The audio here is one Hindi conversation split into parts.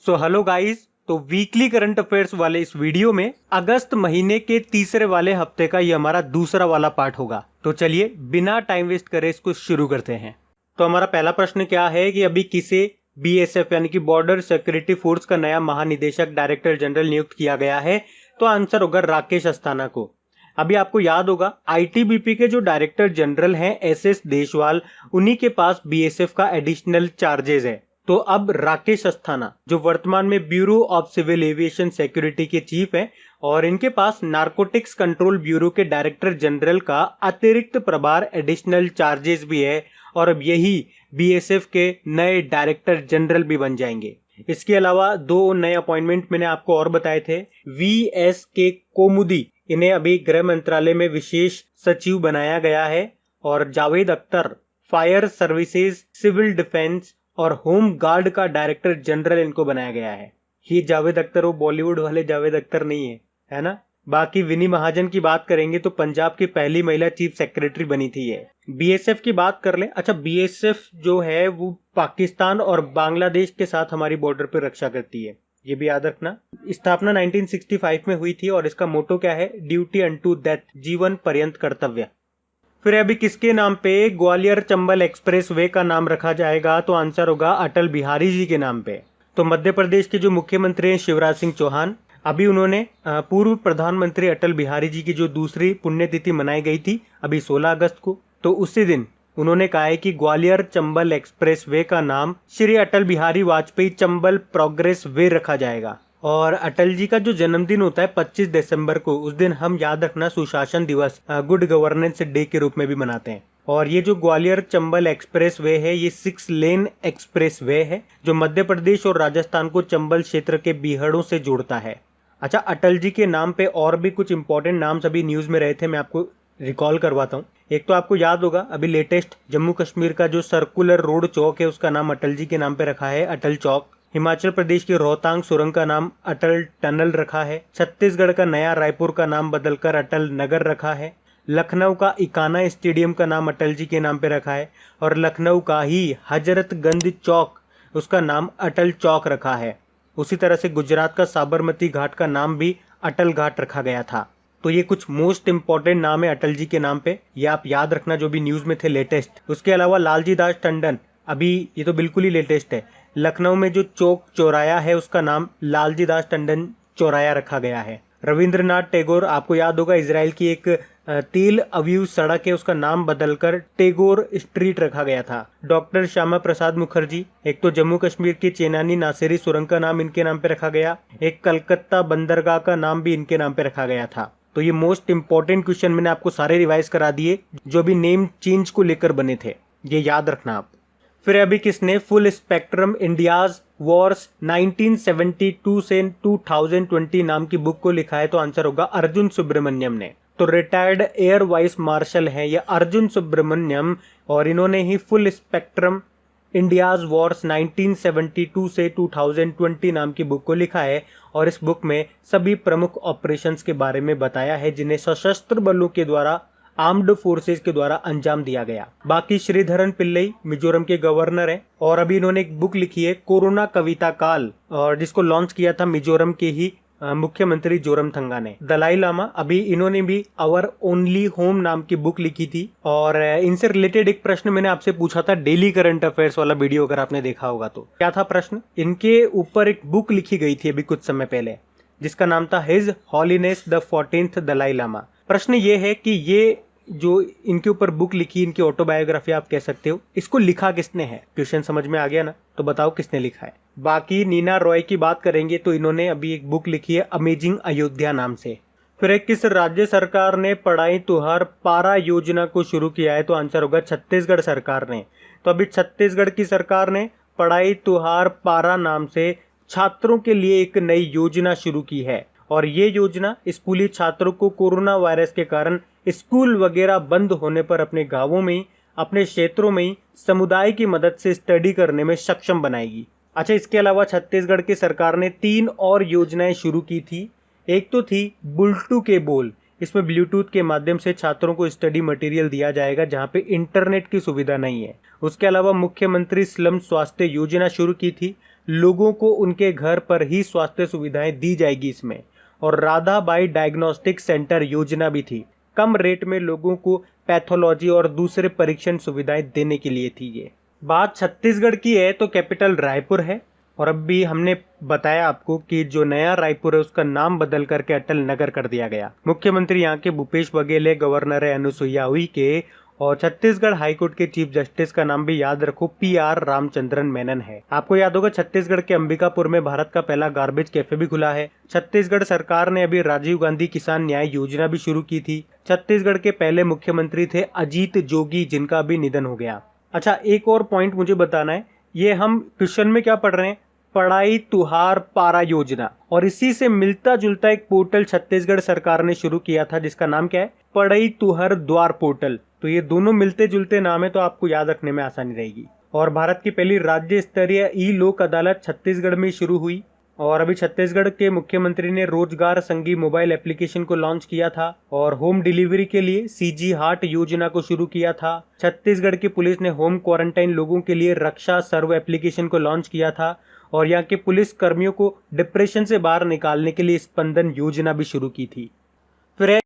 सो हेलो गाइस, तो वीकली करंट अफेयर्स वाले इस वीडियो में अगस्त महीने के तीसरे वाले हफ्ते का ये हमारा दूसरा वाला पार्ट होगा। तो चलिए बिना टाइम वेस्ट करे इसको शुरू करते हैं। तो हमारा पहला प्रश्न क्या है कि अभी किसे बीएसएफ यानी कि बॉर्डर सिक्योरिटी फोर्स का नया महानिदेशक डायरेक्टर जनरल नियुक्त किया गया है? तो आंसर होगा राकेश अस्थाना को। अभी आपको याद होगा आईटीबीपी के जो डायरेक्टर जनरल हैं एसएस देशवाल, उन्हीं के पास बीएसएफ का एडिशनल चार्जेस है। तो अब राकेश अस्थाना जो वर्तमान में bureau of civil aviation security के चीफ हैं और इनके पास नारकोटिक्स कंट्रोल ब्यूरो के डायरेक्टर जनरल का अतिरिक्त प्रभार एडिशनल चार्जेस भी है और अब यही बीएसएफ के नए डायरेक्टर जनरल भी बन जाएंगे। इसके अलावा दो नए अपॉइंटमेंट मैंने आपको और बताए थे। वीएस के कोमुदी, इन्हें अभी गृह मंत्रालय में विशेष सचिव बनाया गया है और Javed Akhtar fire services, civil defence और होम गार्ड का डायरेक्टर जनरल इनको बनाया गया है। ये जावेद अख्तर वो बॉलीवुड वाले जावेद अख्तर नहीं है ना। बाकी विनी महाजन की बात करेंगे तो पंजाब की पहली महिला चीफ सेक्रेटरी बनी थी ये। बीएसएफ की बात कर ले। अच्छा, बीएसएफ जो है वो पाकिस्तान और बांग्लादेश के साथ हमारी बॉर्डर पर रक्षा करती है, ये भी याद रखना। स्थापना 1965 में हुई थी और इसका मोटो क्या है? ड्यूटी अनटू डेथ, जीवन पर्यंत कर्तव्य। फिर अभी किसके नाम पे ग्वालियर चंबल एक्सप्रेस वे का नाम रखा जाएगा? तो आंसर होगा अटल बिहारी जी के नाम पे। तो मध्य प्रदेश के जो मुख्यमंत्री हैं शिवराज सिंह चौहान, अभी उन्होंने पूर्व प्रधानमंत्री अटल बिहारी जी की जो दूसरी पुण्यतिथि मनाई गई थी अभी 16 अगस्त को, तो उसी दिन उन्होंने कहा है कि ग्वालियर चंबल एक्सप्रेस वे का नाम श्री अटल बिहारी वाजपेयी चंबल प्रोग्रेस वे रखा जाएगा। और अटल जी का जो जन्मदिन होता है 25 दिसंबर को, उस दिन हम याद रखना सुशासन दिवस, गुड गवर्नेंस डे के रूप में भी मनाते हैं। और ये जो ग्वालियर चंबल एक्सप्रेस वे है ये 6 लेन एक्सप्रेस वे है जो मध्य प्रदेश और राजस्थान को चंबल क्षेत्र के बीहड़ों से जोड़ता है। अच्छा, अटल जी के नाम पे और भी कुछ इंपॉर्टेंट नाम सभी न्यूज में रहे थे, मैं आपको रिकॉल करवाता हूँ। एक तो आपको याद होगा अभी लेटेस्ट जम्मू कश्मीर का जो सर्कुलर रोड चौक है उसका नाम अटल जी के नाम पे रखा है, अटल चौक। हिमाचल प्रदेश की रोहतांग सुरंग का नाम अटल टनल रखा है। छत्तीसगढ़ का नया रायपुर का नाम बदलकर अटल नगर रखा है। लखनऊ का इकाना स्टेडियम का नाम अटल जी के नाम पे रखा है और लखनऊ का ही हजरतगंज चौक, उसका नाम अटल चौक रखा है। उसी तरह से गुजरात का साबरमती घाट का नाम भी अटल घाट रखा गया था। तो ये कुछ मोस्ट इंपॉर्टेंट नाम है अटल जी के नाम पे, ये आप याद रखना जो भी न्यूज में थे लेटेस्ट। उसके अलावा लालजी दास टंडन, अभी ये तो बिल्कुल ही लेटेस्ट है, लखनऊ में जो चौक चौराया है उसका नाम लालजी दास टंडन चौराया रखा गया है। रविंद्रनाथ टैगोर, आपको याद होगा इजराइल की एक तेल अवीव सड़क है उसका नाम बदलकर टैगोर स्ट्रीट रखा गया था। डॉक्टर श्यामा प्रसाद मुखर्जी, एक तो जम्मू कश्मीर की चेनानी नासिरी सुरंग का नाम इनके नाम पे रखा गया, एक कलकत्ता बंदरगाह का नाम भी इनके नाम पे रखा गया था। तो ये मोस्ट इंपॉर्टेंट क्वेश्चन मैंने आपको सारे रिवाइज करा दिए जो भी नेम चेंज को लेकर बने थे, ये याद रखना आप। फिर अभी किसने फुल स्पेक्ट्रम इंडियाज वॉर्स 1972 से 2020 नाम की बुक को लिखा है? तो आंसर होगा अर्जुन सुब्रमण्यम ने। तो रिटायर्ड एयर वाइस मार्शल हैं ये अर्जुन सुब्रमण्यम और इन्होंने ही फुल स्पेक्ट्रम इंडियाज वॉर्स 1972 से 2020 नाम की बुक को लिखा है और इस बुक में सभी प्रमुख ऑपरेशंस के बारे में बताया है जिन्हें सशस्त्र बलों के द्वारा, आर्म्ड फोर्सेस के द्वारा अंजाम दिया गया। बाकी श्रीधरन पिल्लई मिजोरम के गवर्नर हैं और अभी इन्होंने एक बुक लिखी है कोरोना कविता काल, और जिसको लॉन्च किया था मिजोरम के ही मुख्यमंत्री जोरमथंगा ने। दलाई लामा, अभी इन्होंने भी आवर ओनली होम नाम की बुक लिखी थी और इनसे रिलेटेड एक प्रश्न मैंने आपसे पूछा था डेली करंट अफेयर्स वाला वीडियो, अगर आपने देखा होगा तो। क्या था प्रश्न? इनके ऊपर एक बुक लिखी गई थी अभी कुछ समय पहले जिसका नाम था his holiness the 14th Dalai Lama. प्रश्न ये है कि ये जो इनके ऊपर बुक लिखी, इनकी ऑटोबायोग्राफी आप कह सकते हो, इसको लिखा किसने है? क्वेश्चन समझ में आ गया ना? तो बताओ किसने लिखा है। बाकी नीना रॉय की बात करेंगे तो इन्होंने अभी एक बुक लिखी है अमेजिंग अयोध्या नाम से। फिर एक किस राज्य सरकार ने पढ़ाई तुहार पारा योजना को शुरू किया है? तो आंसर होगा छत्तीसगढ़ सरकार ने। तो अभी छत्तीसगढ़ की सरकार ने पढ़ाई तुहार पारा नाम से छात्रों के लिए एक नई योजना शुरू की है और ये योजना स्कूली छात्रों को कोरोना वायरस के कारण स्कूल वगैरह बंद होने पर अपने गांवों में, अपने क्षेत्रों में समुदाय की मदद से स्टडी करने में सक्षम बनाएगी। अच्छा, इसके अलावा छत्तीसगढ़ की सरकार ने 3 और योजनाएं शुरू की थी। एक तो थी बुलटू के बोल, इसमें ब्लूटूथ के माध्यम से छात्रों को स्टडी मटेरियल दिया जाएगा जहां पे इंटरनेट की सुविधा नहीं है। उसके अलावा मुख्यमंत्री स्लम स्वास्थ्य योजना शुरू की थी लोगों को उनके घर पर ही स्वास्थ्य सुविधाएं दी जाएगी इसमें। और राधाबाई डायग्नोस्टिक सेंटर योजना भी थी, कम रेट में लोगों को पैथोलॉजी और दूसरे परीक्षण सुविधाएं देने के लिए थी। ये बात छत्तीसगढ़ की है तो कैपिटल रायपुर है। और अब भी हमने बताया आपको कि जो नया रायपुर है उसका नाम बदल करके अटल नगर कर दिया गया। मुख्यमंत्री यहाँ के भूपेश बघेल है, गवर्नर है अनुसुईया उइके, और छत्तीसगढ़ हाईकोर्ट के चीफ जस्टिस का नाम भी याद रखो, PR रामचंद्रन मेनन है। आपको याद होगा छत्तीसगढ़ के अंबिकापुर में भारत का पहला गार्बेज कैफे भी खुला है। छत्तीसगढ़ सरकार ने अभी राजीव गांधी किसान न्याय योजना भी शुरू की थी। छत्तीसगढ़ के पहले मुख्यमंत्री थे अजीत जोगी, जिनका अभी निधन हो गया। अच्छा, एक और पॉइंट मुझे बताना है, ये हम क्वेश्चन में क्या पढ़ रहे हैं, पढ़ाई तुहार पारा योजना, और इसी से मिलता जुलता एक पोर्टल छत्तीसगढ़ सरकार ने शुरू किया था जिसका नाम क्या है, पढ़ई तुहर द्वार पोर्टल। तो ये दोनों मिलते जुलते नाम है, तो आपको याद रखने में आसानी रहेगी। और भारत की पहली राज्य स्तरीय ई लोक अदालत छत्तीसगढ़ में शुरू हुई। और अभी छत्तीसगढ़ के मुख्यमंत्री ने रोजगार संगी मोबाइल एप्लीकेशन को लॉन्च किया था और होम डिलीवरी के लिए CG हार्ट योजना को शुरू किया था। छत्तीसगढ़ की पुलिस ने होम क्वारंटाइन लोगों के लिए रक्षा सर्व एप्लीकेशन को लॉन्च किया था। और यहाँ के पुलिस कर्मियों को डिप्रेशन से बाहर निकालने के लिए स्पंदन योजना भी शुरू की थी। फिर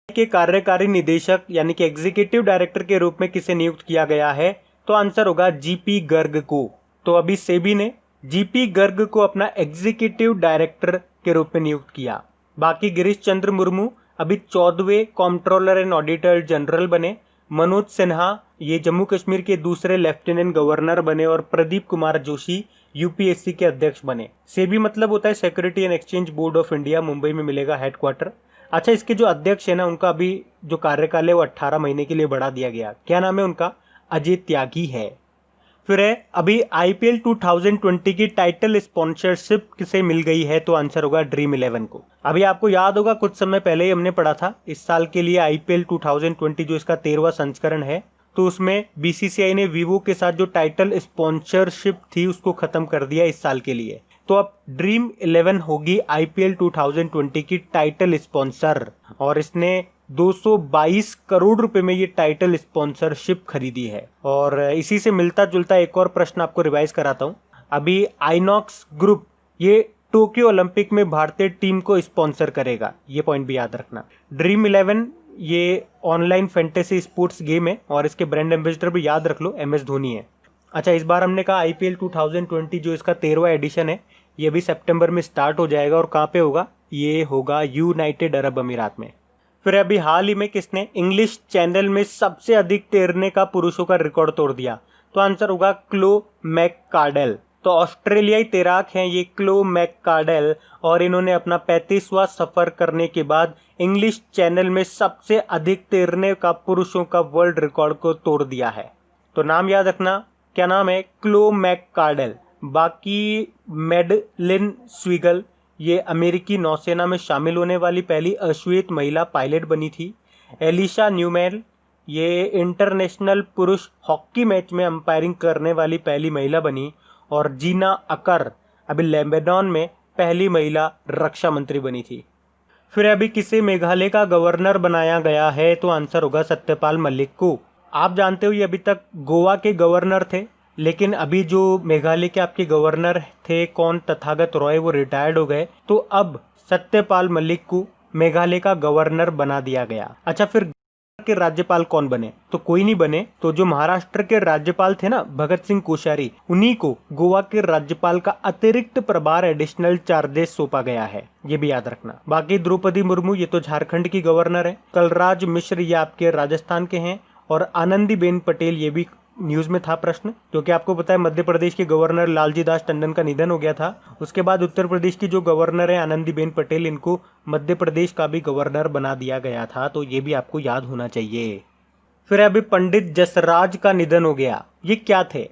के कार्यकारी निदेशक यानी कि एग्जीक्यूटिव डायरेक्टर के रूप में किसे नियुक्त किया गया है, तो आंसर होगा GP गर्ग को। तो अभी सेबी ने GP गर्ग को अपना एग्जीक्यूटिव डायरेक्टर के रूप में नियुक्त किया। बाकी गिरीश चंद्र मुर्मू अभी 14वें कॉम्प्ट्रोलर एंड ऑडिटर जनरल बने। मनोज सिन्हा ये जम्मू कश्मीर के दूसरे लेफ्टिनेंट गवर्नर बने। और प्रदीप कुमार जोशी UPSC के अध्यक्ष बने। सेबी मतलब होता है security and exchange board of India, Mumbai में मिलेगा हेडक्वार्टर। अच्छा, इसके जो अध्यक्ष है ना, उनका अभी जो कार्यकाल है वो 18 महीने के लिए बढ़ा दिया गया। क्या नाम है उनका, अजय त्यागी है। फिर है अभी IPL 2020 की टाइटल स्पॉन्सरशिप किसे मिल गई है, तो आंसर होगा ड्रीम 11 को। अभी आपको याद होगा कुछ समय पहले ही हमने पढ़ा था, इस साल के लिए IPL 2020 जो इसका 13वां संस्करण है, तो उसमें BCCI ने वीवो के साथ जो टाइटल स्पॉन्सरशिप थी उसको खत्म कर दिया इस साल के लिए। तो अब ड्रीम 11 होगी IPL 2020 की टाइटल स्पॉन्सर। और इसने 222 करोड़ रुपए में ये टाइटल स्पॉन्सरशिप खरीदी है। और इसी से मिलता जुलता एक और प्रश्न आपको रिवाइज कराता हूं। अभी आइनॉक्स ग्रुप ये टोक्यो ओलंपिक में भारतीय टीम को स्पॉन्सर करेगा, ये पॉइंट भी याद रखना। ड्रीम 11 ये ऑनलाइन फैंटेसी स्पोर्ट्स गेम है और इसके ब्रांड एम्बेसडर भी याद रख लो, MS धोनी है। अच्छा, इस बार हमने कहा IPL 2020 जो इसका 13वां एडिशन है, ये भी सितंबर में स्टार्ट हो जाएगा। और कहाँ पे होगा, ये होगा यूनाइटेड अरब अमीरात में। फिर अभी हाल ही में किसने इंग्लिश चैनल में सबसे अधिक तैरने का पुरुषों का रिकॉर्ड तोड़ दिया, तो आंसर होगा क्लो मैककार्डेल। तो ऑस्ट्रेलियाई तैराक हैं ये क्लो मैककार्डेल, और इन्होंने अपना 35वां सफर करने के बाद इंग्लिश चैनल में सबसे अधिक तैरने का पुरुषों का वर्ल्ड रिकॉर्ड को तोड़ दिया है। तो नाम याद रखना, क्या नाम है, क्लो मैककार्डेल। बाकी मेडलिन स्वीगल ये अमेरिकी नौसेना में शामिल होने वाली पहली अश्वेत महिला पायलट बनी थी। एलिशा न्यूमेल ये इंटरनेशनल पुरुष हॉकी मैच में अंपायरिंग करने वाली पहली महिला बनी। और जीना अकर अभी लेबनान में पहली महिला रक्षा मंत्री बनी थी। फिर अभी किसे मेघालय का गवर्नर बनाया गया है, तो आंसर होगा सत्यपाल मलिक को। आप जानते हो ये अभी तक गोवा के गवर्नर थे, लेकिन अभी जो मेघालय के आपके गवर्नर थे कौन, तथागत रॉय, वो रिटायर्ड हो गए। तो अब सत्यपाल मलिक को मेघालय का गवर्नर बना दिया गया। अच्छा, फिर के राज्यपाल कौन बने, तो कोई नहीं बने। तो जो महाराष्ट्र के राज्यपाल थे ना भगत सिंह कोश्यारी, उन्हीं को गोवा के राज्यपाल का अतिरिक्त प्रभार एडिशनल चार्जेस सौंपा गया है, ये भी याद रखना। बाकी द्रौपदी मुर्मू ये तो झारखंड की गवर्नर है। कलराज मिश्र ये आपके राजस्थान के हैं। और आनंदीबेन पटेल ये भी न्यूज में था प्रश्न, क्योंकि आपको पता है मध्य प्रदेश के गवर्नर लालजी दास टंडन का निधन हो गया था। उसके बाद उत्तर प्रदेश की जो गवर्नर है आनंदीबेन पटेल, इनको मध्य प्रदेश का भी गवर्नर बना दिया गया था। तो ये भी आपको याद होना चाहिए। फिर अभी पंडित जसराज का निधन हो गया, ये क्या थे,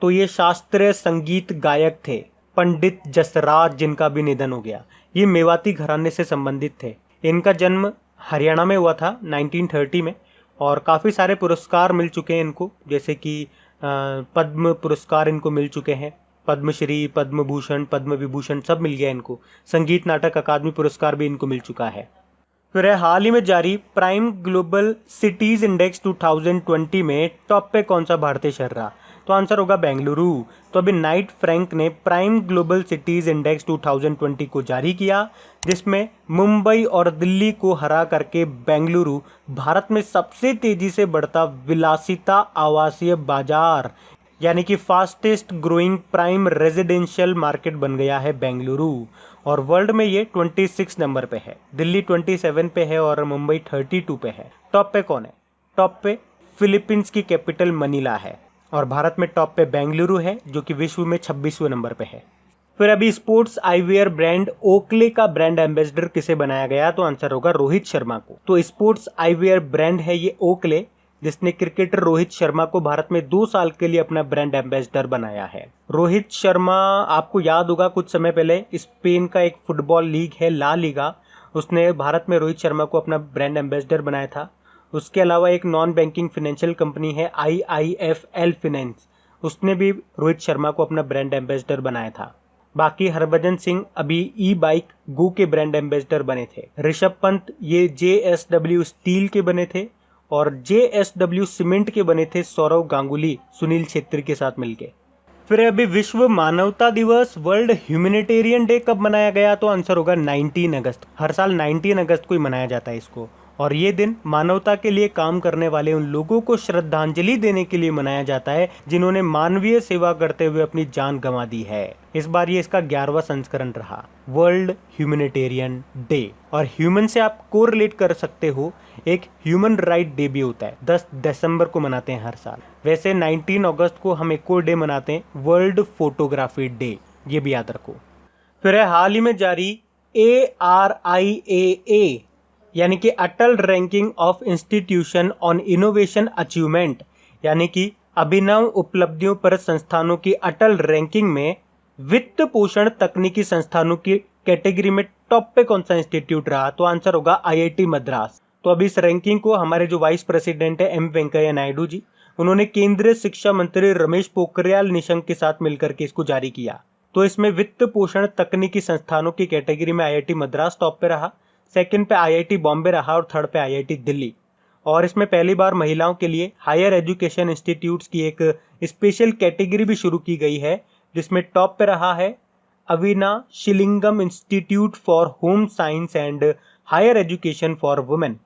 तो ये शास्त्रीय संगीत गायक थे पंडित जसराज, जिनका भी निधन हो गया। ये मेवाती घराने से संबंधित थे। इनका जन्म हरियाणा में हुआ था 1930 में। और काफ़ी सारे पुरस्कार मिल चुके हैं इनको, जैसे कि पद्म पुरस्कार इनको मिल चुके हैं, पद्मश्री, पद्म भूषण, पद्म विभूषण सब मिल गया इनको। संगीत नाटक अकादमी पुरस्कार भी इनको मिल चुका है। फिर हाल ही में जारी प्राइम ग्लोबल सिटीज इंडेक्स 2020 में टॉप पे कौन सा भारतीय शहर रहा, तो आंसर होगा बेंगलुरु। तो अभी नाइट फ्रैंक ने प्राइम ग्लोबल सिटीज इंडेक्स 2020 को जारी किया, जिसमें मुंबई और दिल्ली को हरा करके बेंगलुरु भारत में सबसे तेजी से बढ़ता विलासिता आवासीय बाजार यानी कि fastest growing prime residential market बन गया है बेंगलुरु। और वर्ल्ड में ये 26 नंबर पे है, दिल्ली 27 पे है और मुंबई 32 पे है। टॉप पे कौन है? टॉप पे फिलीपींस की कैपिटल मनीला है और भारत में टॉप पे बेंगलुरु है जो कि विश्व में 26वें नंबर पे है। फिर अभी स्पोर्ट्स आईवेयर ब्रांड ओकले का ब्रांड एम्बेसडर किसे बनाया गया? तो आंसर होगा रोहित शर्मा को। तो स्पोर्ट्स आईवेयर ब्रांड है ये ओकले, जिसने क्रिकेटर रोहित शर्मा को भारत में 2 साल के लिए अपना ब्रांड एम्बेसडर बनाया है। रोहित शर्मा, आपको याद होगा कुछ समय पहले स्पेन का एक फुटबॉल लीग है ला लीगा, उसने भारत में रोहित शर्मा को अपना ब्रांड एम्बेसडर बनाया था। उसके अलावा एक नॉन बैंकिंग फाइनेंशियल कंपनी है IIFL फाइनेंस, उसने भी रोहित शर्मा को अपना ब्रांड एम्बेसडर बनाया था। बाकी हरभजन सिंह अभी ई बाइक गो के ब्रांड एम्बेसडर बने थे। ऋषभ पंत ये JSW स्टील के बने थे और JSW सीमेंट के बने थे सौरव गांगुली सुनील छेत्री के साथ मिलके। फिर अभी विश्व मानवता दिवस वर्ल्ड ह्यूमैनिटेरियन डे कब मनाया गया? तो आंसर होगा 19 अगस्त। हर साल 19 अगस्त को ही मनाया जाता है इसको, और ये दिन मानवता के लिए काम करने वाले उन लोगों को श्रद्धांजलि देने के लिए मनाया जाता है जिन्होंने मानवीय सेवा करते हुए अपनी जान गंवा दी है। इस बार ये इसका 11वां संस्करण रहा, वर्ल्ड ह्यूमैनिटेरियन डे। और ह्यूमन से आप कोरिलेट कर सकते हो, एक ह्यूमन राइट डे भी होता है, 10 दिसंबर को मनाते हैं हर साल। वैसे 19 अगस्त को हम एक और डे मनाते हैं, वर्ल्ड फोटोग्राफी डे, ये भी याद रखो। फिर है हाल ही में जारी ARIAA यानी कि Atal ranking of institution on innovation achievement, यानी कि अभिनव उपलब्धियों पर संस्थानों की अटल रैंकिंग में वित्त पोषण तकनीकी संस्थानों की कैटेगरी में टॉप पे कौन सा इंस्टीट्यूट रहा? तो आंसर होगा IIT मद्रास। तो अभी इस रैंकिंग को हमारे जो वाइस प्रेसिडेंट है M वेंकैया नायडू जी, उन्होंने केंद्रीय शिक्षा मंत्री रमेश पोखरियाल निशंक के साथ मिलकर के इसको जारी किया। तो इसमें वित्त पोषण तकनीकी संस्थानों की कैटेगरी में IIT मद्रास टॉप पे रहा, सेकंड पे IIT बॉम्बे रहा और थर्ड पे IIT दिल्ली। और इसमें पहली बार महिलाओं के लिए हायर एजुकेशन इंस्टीट्यूट्स की एक स्पेशल कैटेगरी भी शुरू की गई है, जिसमें टॉप पे रहा है Avinashilingam institute for home science and higher education for women.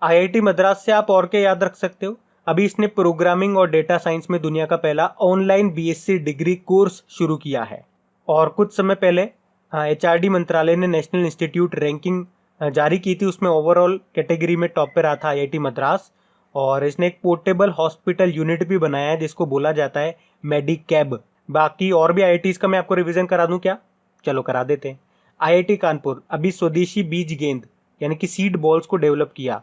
IIT Madras से आप और क्या याद रख सकते हो? अभी इसने प्रोग्रामिंग और डेटा साइंस में दुनिया का पहला ऑनलाइन BSc डिग्री कोर्स शुरू किया है। और कुछ समय पहले HRD मंत्रालय ने नेशनल इंस्टीट्यूट रैंकिंग जारी की थी, उसमें ओवरऑल कैटेगरी में टॉप पे रहा था IIT मद्रास। और इसने एक पोर्टेबल हॉस्पिटल यूनिट भी बनाया है जिसको बोला जाता है मेडिकैब। बाकी और भी IITs का मैं आपको रिवीजन करा दूं क्या? चलो करा देते हैं। IIT कानपुर अभी स्वदेशी बीज गेंद यानी कि सीड बॉल्स को डेवलप किया,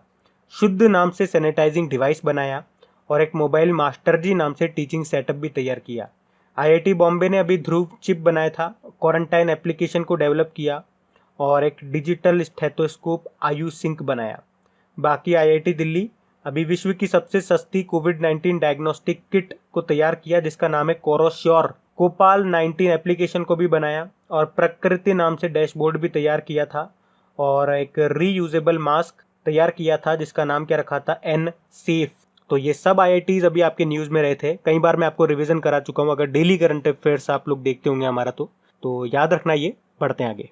शुद्ध नाम से सैनिटाइजिंग डिवाइस बनाया और एक मोबाइल मास्टर जी नाम से टीचिंग सेटअप भी तैयार किया। IIT बॉम्बे ने अभी ध्रुव चिप बनाया था, क्वारंटाइन एप्लीकेशन को डेवलप किया और एक डिजिटल स्टेथोस्कोप आयुष सिंक बनाया। बाकी IIT दिल्ली अभी विश्व की सबसे सस्ती कोविड-19 डायग्नोस्टिक किट को तैयार किया जिसका नाम है कोरोश्योर। कोपाल 19 एप्लीकेशन को भी बनाया और प्रकृति नाम से डैशबोर्ड भी तैयार किया था और एक रीयूजेबल मास्क तैयार किया था जिसका नाम क्या रखा था? N safe. तो ये सब IITs अभी आपके न्यूज में रहे थे, कई बार मैं आपको रिवीजन करा चुका हूँ। अगर डेली करंट अफेयर्स आप लोग देखते होंगे हमारा तो याद रखना ये। बढ़ते हैं आगे।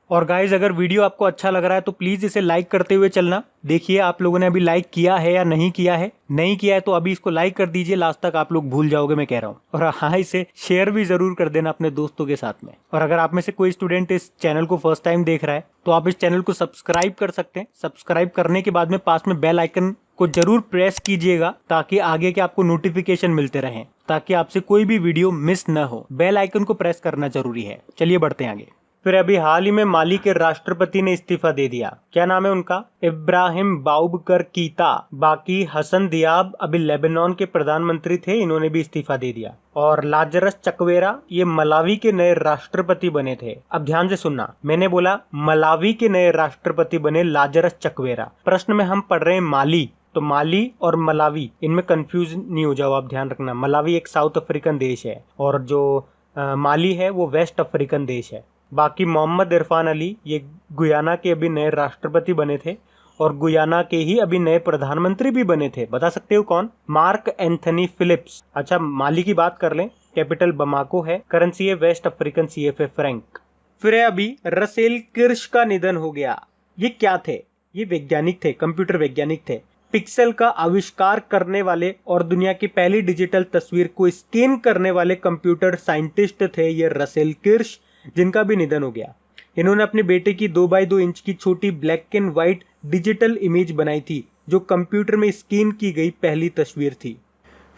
और गाइज अगर वीडियो आपको अच्छा लग रहा है तो प्लीज इसे लाइक करते हुए चलना। देखिए आप लोगों ने अभी लाइक किया है या नहीं किया है, नहीं किया है तो अभी इसको लाइक कर दीजिए, लास्ट तक आप लोग भूल जाओगे मैं कह रहा हूँ। और हाँ, इसे शेयर भी जरूर कर देना अपने दोस्तों के साथ में। और अगर आप में से कोई स्टूडेंट इस चैनल को फर्स्ट टाइम देख रहा है तो आप इस चैनल को सब्सक्राइब कर सकते हैं। सब्सक्राइब करने के बाद में पास में बेल आइकन को जरूर प्रेस कीजिएगा ताकि आगे के आपको नोटिफिकेशन मिलते रहें, ताकि आपसे कोई भी वीडियो मिस न हो। बेल आइकन को प्रेस करना जरूरी है। चलिए बढ़ते हैं आगे। फिर अभी हाल ही में माली के राष्ट्रपति ने इस्तीफा दे दिया। क्या नाम है उनका? इब्राहिम बाउबकर कीता। बाकी हसन दियाब अभी लेबनान के प्रधानमंत्री थे, इन्होंने भी इस्तीफा दे दिया। और लाजरस चकवेरा ये मलावी के नए राष्ट्रपति बने थे। अब ध्यान से सुनना, मैंने बोला मलावी के नए राष्ट्रपति बने लाजरस चकवेरा। प्रश्न में हम पढ़ रहे हैं माली, तो माली और मलावी इनमें कंफ्यूज नहीं हो जाओ, आप ध्यान रखना। मलावी एक साउथ अफ्रीकन देश है और जो माली है वो वेस्ट अफ्रीकन देश है। बाकी मोहम्मद इरफान अली ये गुयाना के अभी नए राष्ट्रपति बने थे और गुयाना के ही अभी नए प्रधानमंत्री भी बने थे। बता सकते हो कौन? Mark Anthony Phillips. अच्छा, माली की बात कर लें, कैपिटल बमाको है, करेंसी है वेस्ट अफ्रीकन CFA फ्रैंक। फिर है अभी रसेल किर्श का निधन हो गया। ये क्या थे? ये वैज्ञानिक थे, कंप्यूटर वैज्ञानिक थे। पिक्सल का आविष्कार करने वाले और दुनिया की पहली डिजिटल तस्वीर को स्कैन करने वाले कंप्यूटर साइंटिस्ट थे ये रसेल किर्श, जिनका भी निधन हो गया। इन्होंने अपने बेटे की 2x2 इंच की छोटी black and white digital image बनाई थी, जो कंप्यूटर में स्कैन की गई पहली तस्वीर थी।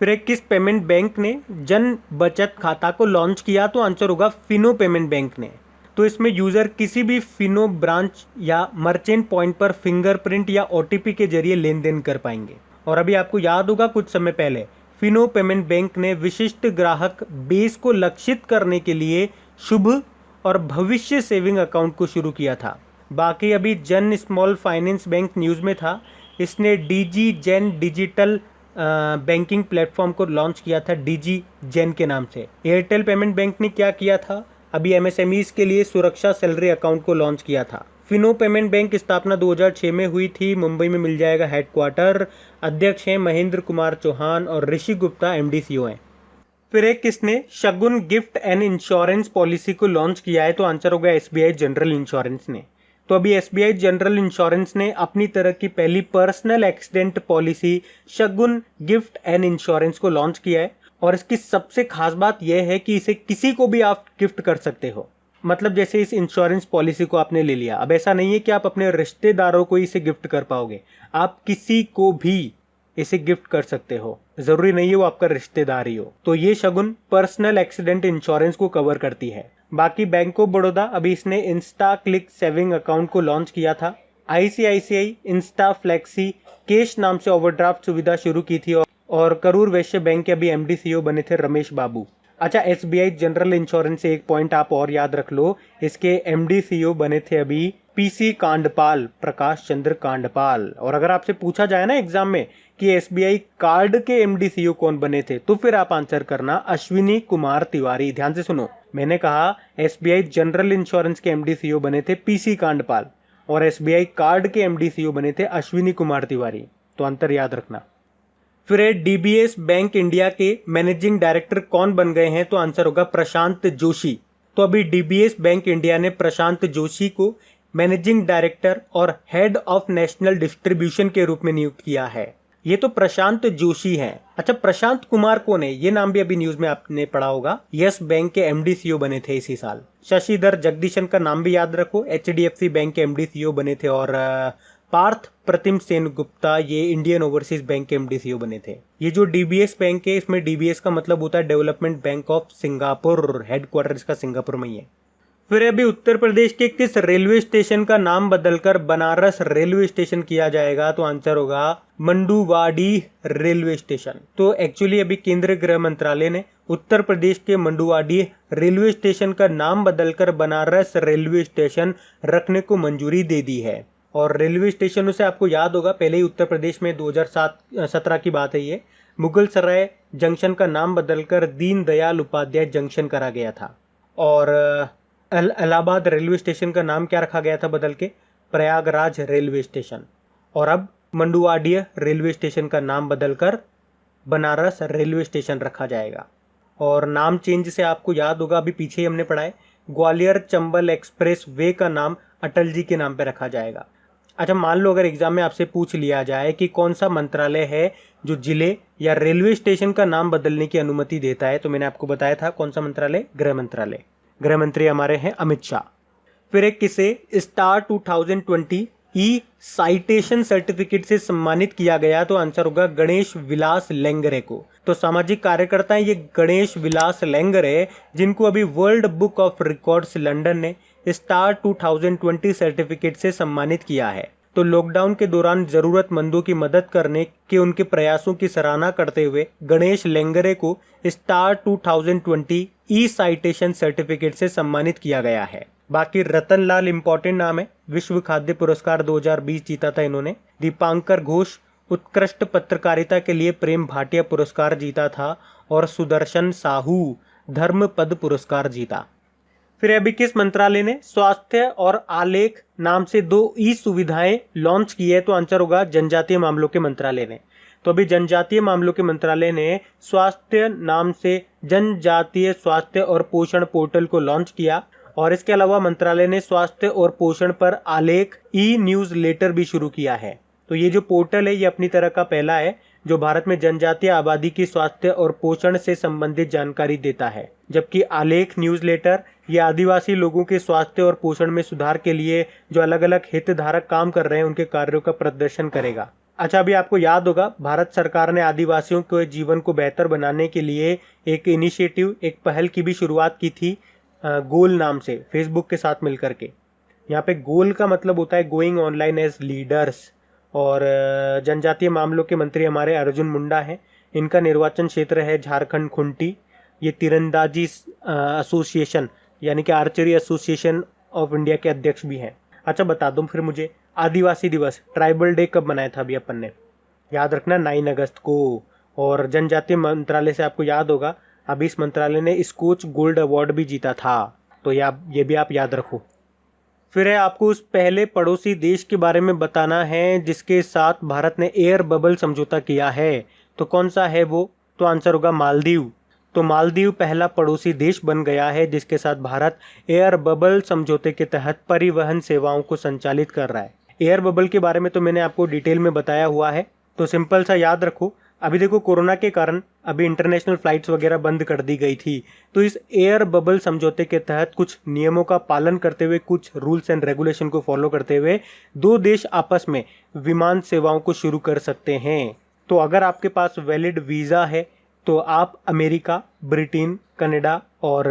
फिर एक किस पेमेंट बैंक ने जन बचत खाता को लॉन्च किया? तो आंसर होगा फिनो पेमेंट बैंक ने। तो इसमें यूजर किसी भी फिनो ब्रांच या मर्चेंट पॉइंट पर फिंगरप्रिंट या OTP के जरिए लेन देन कर पाएंगे। और अभी आपको याद होगा कुछ समय पहले फिनो पेमेंट बैंक ने विशिष्ट ग्राहक बेस को लक्षित करने के लिए शुभ और भविष्य सेविंग अकाउंट को शुरू किया था। बाकी अभी जन स्मॉल फाइनेंस बैंक न्यूज में था, इसने DG जेन डिजिटल बैंकिंग प्लेटफॉर्म को लॉन्च किया था DG जेन के नाम से। एयरटेल पेमेंट बैंक ने क्या किया था? अभी MSMEs के लिए सुरक्षा सैलरी अकाउंट को लॉन्च किया था। फिनो पेमेंट बैंक की स्थापना 2006 में हुई थी। मुंबई में मिल जाएगा हेडक्वार्टर। अध्यक्ष हैं महेंद्र कुमार चौहान और ऋषि गुप्ता MD CEO हैं। फिर एक किसने शगुन गिफ्ट एंड इंश्योरेंस पॉलिसी को लॉन्च किया है? तो आंसर होगा SBI जनरल इंश्योरेंस ने। तो अभी SBI जनरल इंश्योरेंस ने अपनी तरह की पहली personal accident policy Shagun gift and insurance को लॉन्च किया है। और इसकी सबसे खास बात यह है कि इसे किसी को भी आप गिफ्ट कर सकते हो। मतलब जैसे इस इंश्योरेंस पॉलिसी को आपने ले लिया, अब ऐसा नहीं है कि आप अपने रिश्तेदारों को इसे गिफ्ट कर पाओगे, आप किसी को भी इसे गिफ्ट कर सकते हो, जरूरी नहीं है वो आपका रिश्तेदार ही हो। तो ये शगुन पर्सनल एक्सीडेंट इंश्योरेंस को कवर करती है। बाकी बैंक ऑफ बड़ौदा अभी इसने इंस्टा क्लिक सेविंग अकाउंट को लॉन्च किया था। ICICI इंस्टा फ्लेक्सी कैश नाम से ओवरड्राफ्ट सुविधा शुरू की थी। और करूर वैश्य बैंक के अभी MD CEO बने थे रमेश बाबू। अच्छा, SBI जनरल इंश्योरेंस से एक पॉइंट आप और याद रख लो, इसके MD CEO बने थे अभी PC कांडपाल, प्रकाश चंद्र कांडपाल। और अगर आपसे पूछा जाए ना एग्जाम में कि SBI कार्ड के MD CEO कौन बने थे, तो फिर आप आंसर करना अश्विनी कुमार तिवारी। ध्यान से सुनो, मैंने कहा SBI जनरल इंश्योरेंस के MD CEO बने थे PC कांडपाल और SBI कार्ड के MD CEO बने थे अश्विनी कुमार तिवारी। तो अंतर याद रखना। फिर DBS बैंक इंडिया के मैनेजिंग डायरेक्टर कौन बन गए हैं? तो आंसर होगा प्रशांत जोशी। तो अभी DBS बैंक इंडिया ने प्रशांत जोशी को मैनेजिंग डायरेक्टर और हेड ऑफ नेशनल डिस्ट्रीब्यूशन के रूप में नियुक्त किया है। ये तो प्रशांत जोशी हैं। अच्छा, प्रशांत कुमार कौन है? ये नाम भी अभी न्यूज में आपने पढ़ा होगा, यस बैंक के MD CEO बने थे इसी साल। शशिधर जगदीशन का नाम भी याद रखो, HDFC बैंक के MD CEO बने थे। और पार्थ प्रतिम सेन गुप्ता, ये इंडियन ओवरसीज बैंक के MD CEO बने थे। ये जो DBS बैंक है, इसमें DBS का मतलब होता है development bank of Singapore, headquarter इसका सिंगापुर में ही है। फिर अभी उत्तर प्रदेश के किस रेलवे स्टेशन का नाम बदलकर बनारस रेलवे स्टेशन किया जाएगा? तो आंसर होगा मंडुवाडीह रेलवे स्टेशन। तो एक्चुअली अभी केंद्रीय गृह मंत्रालय ने उत्तर प्रदेश के मंडुवाडीह रेलवे स्टेशन का नाम बदलकर बनारस रेलवे स्टेशन रखने को मंजूरी दे दी है। और रेलवे स्टेशनों से आपको याद होगा, पहले ही उत्तर प्रदेश में 2017 की बात है, ये मुगल सराय जंक्शन का नाम बदलकर दीनदयाल उपाध्याय जंक्शन करा गया था। और इलाहाबाद रेलवे स्टेशन का नाम क्या रखा गया था बदल के? Prayagraj railway station. और अब मंडुवाडीह रेलवे स्टेशन का नाम बदलकर बनारस रेलवे स्टेशन रखा जाएगा। और नाम चेंज से आपको याद होगा, अभी पीछे ही हमने पढ़ा है, ग्वालियर चंबल एक्सप्रेस वे का नाम अटल जी के नाम पे रखा जाएगा। अच्छा, मान लो अगर एग्जाम में आपसे पूछ लिया जाए कि कौन सा मंत्रालय है जो जिले या रेलवे स्टेशन का नाम बदलने की अनुमति देता है, तो मैंने आपको बताया था कौन सा मंत्रालय? गृह मंत्रालय। गृह मंत्री हमारे हैं अमित शाह। फिर एक किसे स्टार 2020 साइटेशन सर्टिफिकेट से सम्मानित किया गया? तो आंसर होगा गणेश विलास लेंगरे को। तो सामाजिक कार्यकर्ता ये गणेश विलास लेंगरे, जिनको अभी world book of records London ने स्टार 2020 सर्टिफिकेट से सम्मानित किया है। तो लॉकडाउन के दौरान जरूरतमंदों की मदद करने के उनके प्रयासों की सराहना करते हुए गणेश लेंगरे को स्टार 2020 साइटेशन सर्टिफिकेट से सम्मानित किया गया है। बाकी रतन लाल इंपॉर्टेंट नाम है, विश्व खाद्य पुरस्कार 2020 जीता था इन्होंने। दीपांकर घोष उत्कृष्ट पत्रकारिता के लिए प्रेम भाटिया पुरस्कार जीता था। और सुदर्शन साहू धर्मपद पुरस्कार जीता। फिर अभी किस मंत्रालय ने स्वास्थ्य और आलेख नाम से 2 ई सुविधाएं लॉन्च की है? तो आंसर होगा जनजातीय मामलों के मंत्रालय ने। तो अभी जनजातीय मामलों के मंत्रालय ने स्वास्थ्य नाम से जनजातीय स्वास्थ्य और पोषण पोर्टल को लॉन्च किया, और इसके अलावा मंत्रालय ने स्वास्थ्य और पोषण पर आलेख ई न्यूज लेटर भी शुरू किया है। तो ये जो पोर्टल है ये अपनी तरह का पहला है जो भारत में जनजातीय आबादी की स्वास्थ्य और पोषण से संबंधित जानकारी देता है, जबकि आलेख न्यूज़लेटर ये आदिवासी लोगों के स्वास्थ्य और पोषण में सुधार के लिए जो अलग अलग हितधारक काम कर रहे हैं उनके कार्यों का प्रदर्शन करेगा। अच्छा, अभी आपको याद होगा भारत सरकार ने आदिवासियों के जीवन को बेहतर बनाने के लिए एक इनिशिएटिव, एक पहल की भी शुरुआत की थी गोल नाम से, फेसबुक के साथ मिलकर के। यहाँ पे गोल का मतलब होता है गोइंग ऑनलाइन एज लीडर्स। और जनजातीय मामलों के मंत्री हमारे अर्जुन मुंडा हैं। इनका निर्वाचन क्षेत्र है झारखंड खुंटी। ये तीरंदाजी एसोसिएशन यानी कि आर्चरी एसोसिएशन ऑफ इंडिया के अध्यक्ष भी हैं। अच्छा, बता दूं फिर मुझे, आदिवासी दिवस ट्राइबल डे कब मनाया था अभी अपन ने? याद रखना 9 अगस्त को। और जनजातीय मंत्रालय से आपको याद होगा अभी इस मंत्रालय ने स्कोच गोल्ड अवार्ड भी जीता था, तो ये भी आप याद रखो। फिर है आपको उस पहले पड़ोसी देश के बारे में बताना है जिसके साथ भारत ने एयर बबल समझौता किया है। तो कौन सा है वो? तो आंसर होगा मालदीव। तो मालदीव पहला पड़ोसी देश बन गया है जिसके साथ भारत एयर बबल समझौते के तहत परिवहन सेवाओं को संचालित कर रहा है। एयर बबल के बारे में तो मैंने आपको डिटेल में बताया हुआ है, तो सिंपल सा याद रखो। अभी देखो कोरोना के कारण अभी इंटरनेशनल फ्लाइट्स वगैरह बंद कर दी गई थी, तो इस एयर बबल समझौते के तहत कुछ नियमों का पालन करते हुए, कुछ रूल्स एंड रेगुलेशन को फॉलो करते हुए 2 देश आपस में विमान सेवाओं को शुरू कर सकते हैं। तो अगर आपके पास वैलिड वीज़ा है तो आप अमेरिका, ब्रिटेन, कनाडा और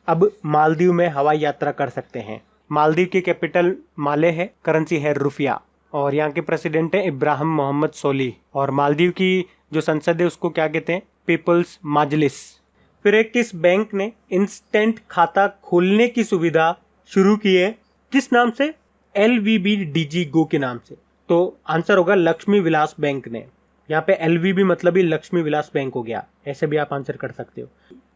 अब मालदीव में हवाई यात्रा कर सकते हैं। मालदीव की कैपिटल माले है, करेंसी है रुपया, और यहाँ के प्रेसिडेंट हैं इब्राहिम मोहम्मद सोली। और मालदीव की जो संसद है उसको क्या कहते हैं? पीपल्स मजलिस। फिर एक किस बैंक ने इंस्टेंट खाता खोलने की सुविधा शुरू की है? किस नाम से? LVB DG Go के नाम से। तो आंसर होगा लक्ष्मी विलास बैंक ने। यहाँ पे LVB मतलब ही लक्ष्मी विलास बैंक हो गया, ऐसे भी आप आंसर कर सकते हो।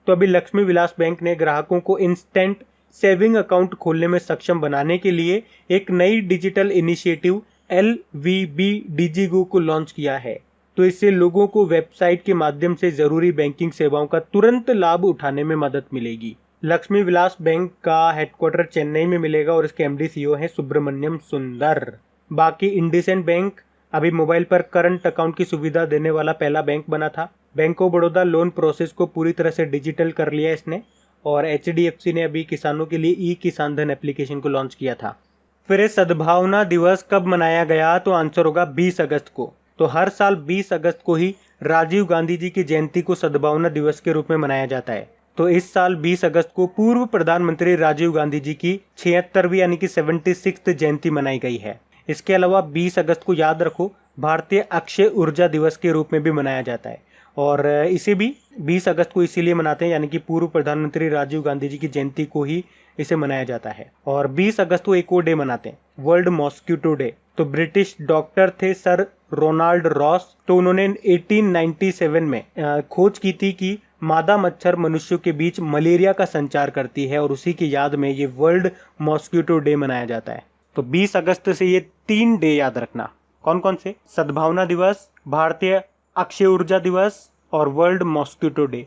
तो अभी लक्ष्मी विलास बैंक ने ग्राहकों को इंस्टेंट सेविंग अकाउंट खोलने में सक्षम बनाने के लिए एक नई digital initiative LVB DG Go को लॉन्च किया है। तो इससे लोगों को वेबसाइट के माध्यम से जरूरी बैंकिंग सेवाओं का तुरंत लाभ उठाने में मदद मिलेगी। लक्ष्मी विलास बैंक का हेडक्वार्टर चेन्नई में मिलेगा और इसके MD CEO है सुब्रमण्यम सुंदर। बाकी इंडसइंड बैंक अभी मोबाइल पर करंट अकाउंट की सुविधा देने वाला पहला बैंक बना था। Bank of Baroda loan process को पूरी तरह से डिजिटल कर लिया इसने। और HDFC ने अभी किसानों के लिए ई किसान धन एप्लीकेशन को लॉन्च किया था। फिर सद्भावना दिवस कब मनाया गया? तो आंसर होगा 20 अगस्त को। तो हर साल 20 अगस्त को ही राजीव गांधी जी की जयंती को सद्भावना दिवस के रूप में मनाया जाता है। तो इस साल 20 अगस्त को पूर्व प्रधानमंत्री राजीव गांधी जी की 76वीं यानी कि 76th जयंती मनाई गई है। इसके अलावा 20 अगस्त को याद रखो भारतीय अक्षय ऊर्जा दिवस के रूप में भी मनाया जाता है, और इसे भी 20 अगस्त को इसीलिए मनाते हैं यानी कि पूर्व प्रधानमंत्री राजीव गांधी जी की जयंती को ही इसे मनाया जाता है। और 20 अगस्त को एक और डे मनाते हैं, वर्ल्ड मॉस्किटो डे। तो ब्रिटिश डॉक्टर थे सर रोनाल्ड रॉस, तो उन्होंने 1897 में खोज की थी कि मादा मच्छर मनुष्यों के बीच मलेरिया का संचार करती है, और उसी की याद में ये वर्ल्ड मॉस्किटो डे मनाया जाता है। तो 20 अगस्त से ये 3 डे याद रखना। कौन कौन से? सद्भावना दिवस, भारतीय अक्षय ऊर्जा दिवस और वर्ल्ड मॉस्किटो डे।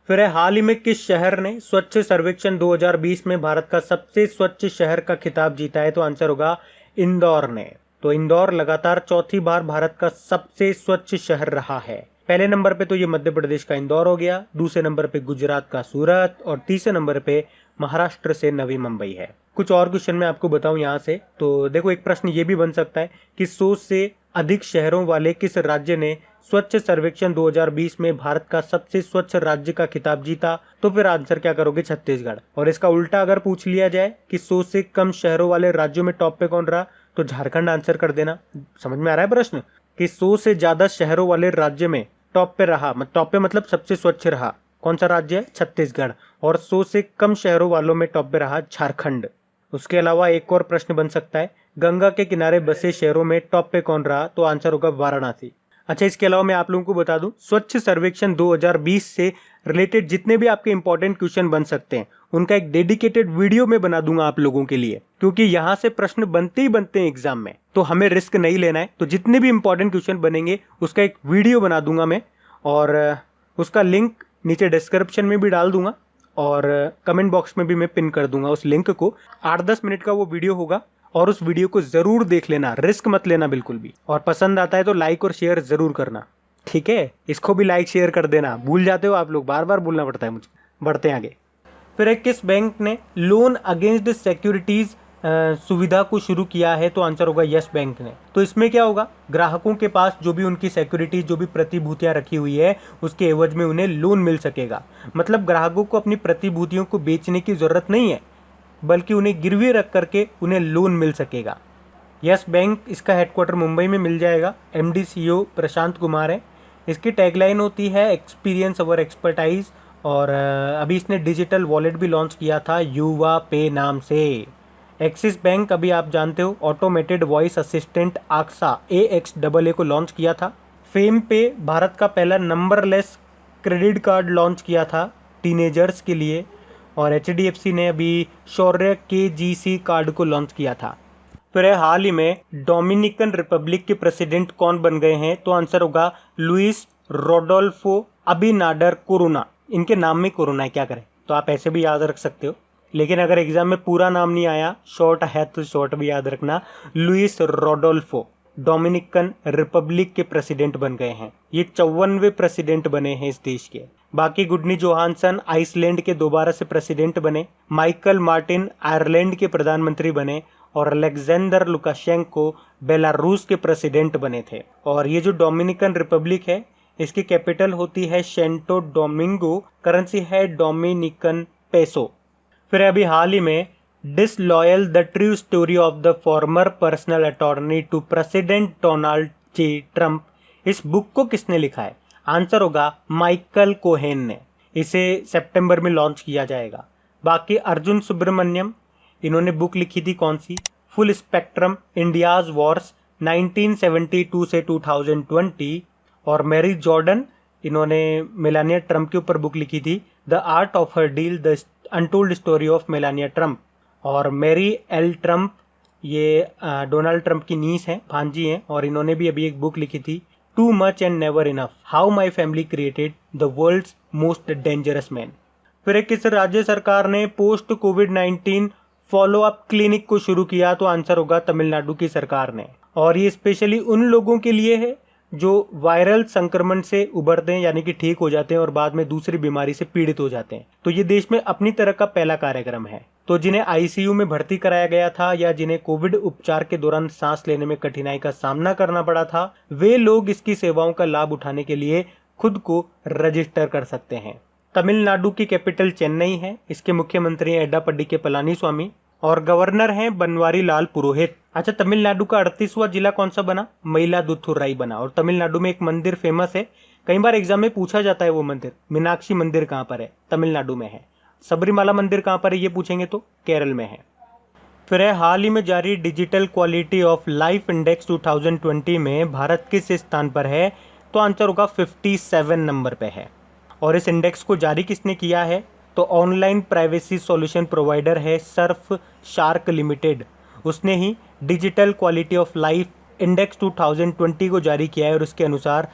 फिर हाल ही में किस शहर ने स्वच्छ सर्वेक्षण 2020 में भारत का सबसे स्वच्छ शहर का खिताब जीता है? तो आंसर होगा इंदौर ने। तो इंदौर लगातार चौथी बार भारत का सबसे स्वच्छ शहर रहा है। पहले नंबर पे तो ये मध्य प्रदेश का इंदौर हो गया, दूसरे नंबर पे गुजरात का सूरत, और तीसरे नंबर पे महाराष्ट्र से नवी मुंबई है। कुछ और क्वेश्चन मैं आपको बताऊं यहाँ से। तो देखो, एक प्रश्न ये भी बन सकता है कि 100 से अधिक शहरों वाले किस राज्य ने स्वच्छ सर्वेक्षण 2020 में भारत का सबसे स्वच्छ राज्य का खिताब जीता? तो फिर आंसर क्या करोगे? छत्तीसगढ़। और इसका उल्टा अगर पूछ लिया जाए कि 100 से कम शहरों वाले राज्यों में टॉप पे कौन रहा, तो झारखंड आंसर कर देना। समझ में आ रहा है प्रश्न? कि 100 से ज्यादा शहरों वाले राज्य में टॉप पे रहा, टॉप पे मतलब सबसे स्वच्छ रहा, कौन सा राज्य है? छत्तीसगढ़। और 100 से कम शहरों वालों में टॉप पे रहा झारखंड। उसके अलावा एक और प्रश्न बन सकता है, गंगा के किनारे बसे शहरों में टॉप पे कौन रहा? तो आंसर होगा वाराणसी। अच्छा, इसके अलावा मैं आप लोगों को बता दूं, स्वच्छ सर्वेक्षण 2020 से रिलेटेड जितने भी आपके इंपॉर्टेंट क्वेश्चन बन सकते हैं उनका एक डेडिकेटेड वीडियो में बना दूंगा आप लोगों के लिए, क्योंकि यहाँ से प्रश्न बनते ही बनते हैं एग्जाम में, तो हमें रिस्क नहीं लेना है। तो जितने भी इंपॉर्टेंट क्वेश्चन बनेंगे उसका एक वीडियो बना दूंगा मैं, और उसका लिंक नीचे डिस्क्रिप्शन में भी डाल दूंगा और कमेंट बॉक्स में भी मैं पिन कर दूंगा उस लिंक को। 8-10 मिनट का वो वीडियो होगा और उस वीडियो को जरूर देख लेना, रिस्क मत लेना बिल्कुल भी, और पसंद आता है तो लाइक और शेयर जरूर करना, ठीक है। इसको भी लाइक शेयर कर देना, भूल जाते हो आप लोग, बार बार बोलना पड़ता है मुझे। बढ़ते हैं आगे। फिर एक किस बैंक ने लोन अगेंस्ट सिक्योरिटीज सुविधा को शुरू किया है, तो आंसर होगा यस बैंक ने। तो इसमें क्या होगा, ग्राहकों के पास जो भी उनकी सिक्योरिटी, जो भी प्रतिभूतियां रखी हुई है, उसके एवज में उन्हें लोन मिल सकेगा। मतलब ग्राहकों को अपनी प्रतिभूतियों को बेचने की जरूरत नहीं है, बल्कि उन्हें गिरवी रख करके उन्हें लोन मिल सकेगा। यस बैंक, इसका हेडक्वार्टर मुंबई में मिल जाएगा। MD CEO प्रशांत कुमार है। इसकी टैगलाइन होती है एक्सपीरियंस ओवर एक्सपर्टाइज, और अभी इसने डिजिटल वॉलेट भी लॉन्च किया था युवा पे नाम से। एक्सिस बैंक, अभी आप जानते हो, automated voice assistant Aksa AXAA को लॉन्च किया था। फेम पे भारत का पहला नंबरलेस क्रेडिट कार्ड लॉन्च किया था टीनेजर्स के लिए, और HDFC ने अभी शौर्य KGC कार्ड को लॉन्च किया था। फिर हाल ही में डोमिनिकन रिपब्लिक के प्रेसिडेंट कौन बन गए हैं, तो आंसर होगा लुइस रोडोल्फो अबिनाडर कोरोना। इनके नाम में कोरोना है, क्या करें, तो आप ऐसे भी याद रख सकते हो, लेकिन अगर एग्जाम में पूरा नाम नहीं आया, शॉर्ट है तो शॉर्ट भी याद रखना। लुइस रोडोल्फो डोमिनिकन रिपब्लिक के प्रेसिडेंट बन गए हैं। ये 54वें प्रेसिडेंट बने हैं इस देश के। बाकी गुडनी जोहानसन आइसलैंड के दोबारा से प्रेसिडेंट बने। माइकल मार्टिन आयरलैंड के प्रधानमंत्री बने, और अलेक्जेंडर लुकाशेंको बेलारूस के प्रेसिडेंट बने थे। और ये जो डोमिनिकन रिपब्लिक है, इसकी कैपिटल होती है सेंटो डोमिंगो, करेंसी है डोमिनिकन पेसो। फिर अभी हाल ही में disloyal the true story of the former personal attorney to President Donald J. Trump, इस बुक को किसने लिखा है, आंसर होगा माइकल कोहेन ने। इसे सितंबर में लॉन्च किया जाएगा। बाकी अर्जुन सुब्रमण्यम, इन्होंने बुक लिखी थी कौन सी, फुल स्पेक्ट्रम इंडियाज वॉर्स 1972 से 2020। और मैरी जॉर्डन, इन्होंने मेलानिया ट्रंप के ऊपर बुक लिखी थी the art of her deal, the untold story of Melania Trump. और मैरी एल ट्रंप, ये डोनाल्ड ट्रंप की नीस हैं, भांजी हैं, और इन्होंने भी अभी एक बुक लिखी थी too much and never enough, how my family created the world's most dangerous man. फिर किस राज्य सरकार ने पोस्ट कोविड-19 फॉलो अप क्लिनिक को शुरू किया, तो आंसर होगा तमिलनाडु की सरकार ने। और ये स्पेशली उन लोगों के लिए है जो वायरल संक्रमण से उबरते हैं, यानी कि ठीक हो जाते हैं और बाद में दूसरी बीमारी से पीड़ित हो जाते हैं। तो ये देश में अपनी तरह का पहला कार्यक्रम है। तो जिन्हें ICU में भर्ती कराया गया था, या जिन्हें कोविड उपचार के दौरान सांस लेने में कठिनाई का सामना करना पड़ा था, वे लोग इसकी सेवाओं का लाभ उठाने के लिए खुद को रजिस्टर कर सकते हैं। तमिलनाडु की कैपिटल चेन्नई है। इसके मुख्यमंत्री हैं एड्डापड्डी के पलानीस्वामी, और गवर्नर हैं बनवारी लाल पुरोहित। अच्छा, तमिलनाडु का 38वां जिला कौन सा बना, मयिलादुथुराई बना। और तमिलनाडु में एक मंदिर फेमस है, कई बार एग्जाम में पूछा जाता है वो मंदिर, मीनाक्षी मंदिर कहाँ पर है, तमिलनाडु में है। सबरीमाला मंदिर कहाँ पर है, ये पूछेंगे तो केरल में है। फिर है हाल ही में जारी digital quality of life index 2020 में भारत किस स्थान पर है, तो आंसर होगा 57 नंबर पे है। और इस इंडेक्स को जारी किसने किया है, तो ऑनलाइन प्राइवेसी सॉल्यूशन प्रोवाइडर है सर्फ शार्क लिमिटेड, उसने ही digital quality of life index 2020 को जारी किया है, और उसके अनुसार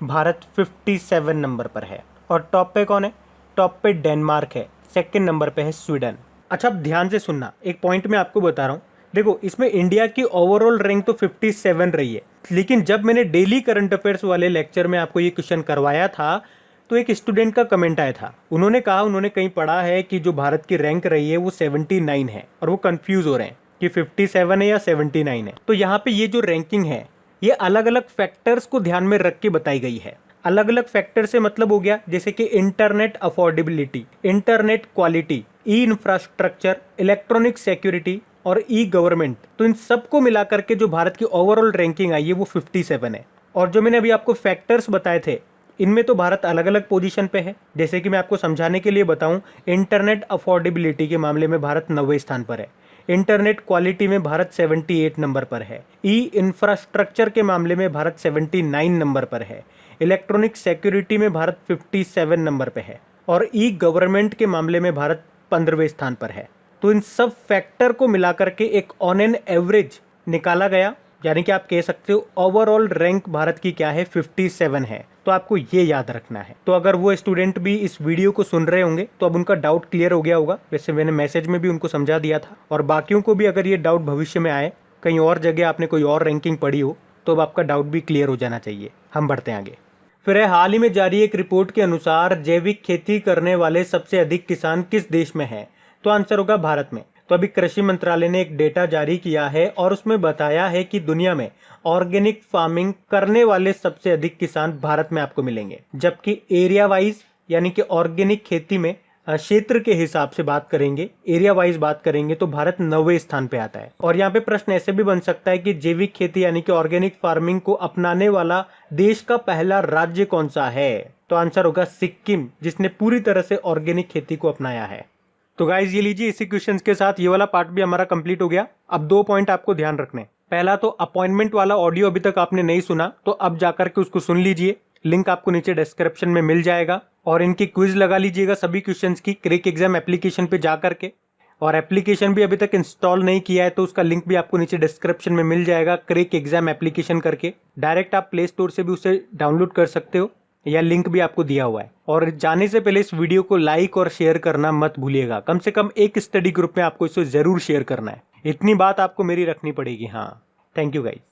भारत 57 नंबर पर है। और टॉप पे कौन है, टॉप पे डेनमार्क है, सेकंड नंबर पे है स्वीडन। अच्छा, अब ध्यान से सुनना, एक पॉइंट मैं आपको बता रहा हूँ। देखो, इसमें इंडिया की ओवरऑल रैंक तो 57 रही है, लेकिन जब मैंने डेली करंट अफेयर्स वाले लेक्चर में आपको ये क्वेश्चन करवाया था, तो एक स्टूडेंट का कमेंट आया था। उन्होंने कहा उन्होंने कहीं पढ़ा है कि जो भारत की रैंक रही है वो 79 है, और वो कंफ्यूज हो रहे हैं कि 57 है या 79 है। तो यहाँ पे ये जो रैंकिंग है, ये अलग अलग फैक्टर्स को ध्यान में रख के बताई गई है। अलग अलग फैक्टर से मतलब हो गया जैसे कि इंटरनेट अफोर्डेबिलिटी, इंटरनेट क्वालिटी, ई इंफ्रास्ट्रक्चर, इलेक्ट्रॉनिक सिक्योरिटी और ई गवर्नमेंट। तो इन सबको मिलाकर के जो भारत की ओवरऑल रैंकिंग आई है वो 57 है। और जो मैंने अभी आपको फैक्टर्स बताए थे, इनमें तो भारत अलग अलग पोजीशन पे है। जैसे कि मैं आपको समझाने के लिए बताऊं, इंटरनेट अफोर्डेबिलिटी के मामले में भारत 90वें स्थान पर है। इंटरनेट क्वालिटी में भारत 78 नंबर पर है। ई इंफ्रास्ट्रक्चर के मामले में भारत 79 नंबर पर है। इलेक्ट्रॉनिक सिक्योरिटी में भारत 57 नंबर पे है। और ई गवर्नमेंट के मामले में भारत 15वें स्थान पर है। तो इन सब फैक्टर को मिलाकर के एक ऑन एन एवरेज निकाला गया, यानी कि आप कह सकते हो ओवरऑल रैंक भारत की क्या है, 57 है। तो आपको ये याद रखना है। तो अगर वो स्टूडेंट भी इस वीडियो को सुन रहे होंगे तो अब उनका डाउट क्लियर हो गया होगा। वैसे मैंने मैसेज में भी उनको समझा दिया था, और बाकियों को भी अगर ये डाउट भविष्य में आए, कहीं और जगह आपने कोई और रैंकिंग पढ़ी हो, तो अब आपका डाउट भी क्लियर हो जाना चाहिए। हम बढ़ते हैं आगे। फिर हाल ही में जारी एक रिपोर्ट के अनुसार जैविक खेती करने वाले सबसे अधिक किसान किस देश में हैं? तो आंसर होगा भारत में। तो अभी कृषि मंत्रालय ने एक डेटा जारी किया है और उसमें बताया है कि दुनिया में ऑर्गेनिक फार्मिंग करने वाले सबसे अधिक किसान भारत में आपको मिलेंगे, जबकि एरिया वाइज यानी कि ऑर्गेनिक खेती में क्षेत्र के हिसाब से बात करेंगे, एरिया वाइज बात करेंगे तो भारत 9वें स्थान पे आता है। और यहाँ पे प्रश्न ऐसे भी बन सकता है कि जैविक खेती यानी कि ऑर्गेनिक फार्मिंग को अपनाने वाला देश का पहला राज्य कौन सा है? तो आंसर होगा सिक्किम, जिसने पूरी तरह से ऑर्गेनिक खेती को अपनाया है। तो गाइज ये लीजिए, इसी क्वेश्चंस के साथ ये वाला पार्ट भी हमारा कंप्लीट हो गया। अब 2 पॉइंट आपको ध्यान रखने। पहला तो अपॉइंटमेंट वाला ऑडियो अभी तक आपने नहीं सुना तो अब जाकर के उसको सुन लीजिए, लिंक आपको नीचे डिस्क्रिप्शन में मिल जाएगा। और इनकी क्विज लगा लीजिएगा सभी क्वेश्चंस की क्रैक एग्जाम एप्लीकेशन पे जाकर के। और एप्लीकेशन भी अभी तक इंस्टॉल नहीं किया है तो उसका लिंक भी आपको नीचे डिस्क्रिप्शन में मिल जाएगा, क्रैक एग्जाम एप्लीकेशन करके। डायरेक्ट आप प्ले स्टोर से भी उसे डाउनलोड कर सकते हो, या लिंक भी आपको दिया हुआ है। और जाने से पहले इस वीडियो को लाइक और शेयर करना मत भूलिएगा। कम से कम एक स्टडी ग्रुप में आपको इसे जरूर शेयर करना है। इतनी बात आपको मेरी रखनी पड़ेगी। हाँ, थैंक यू गाइस।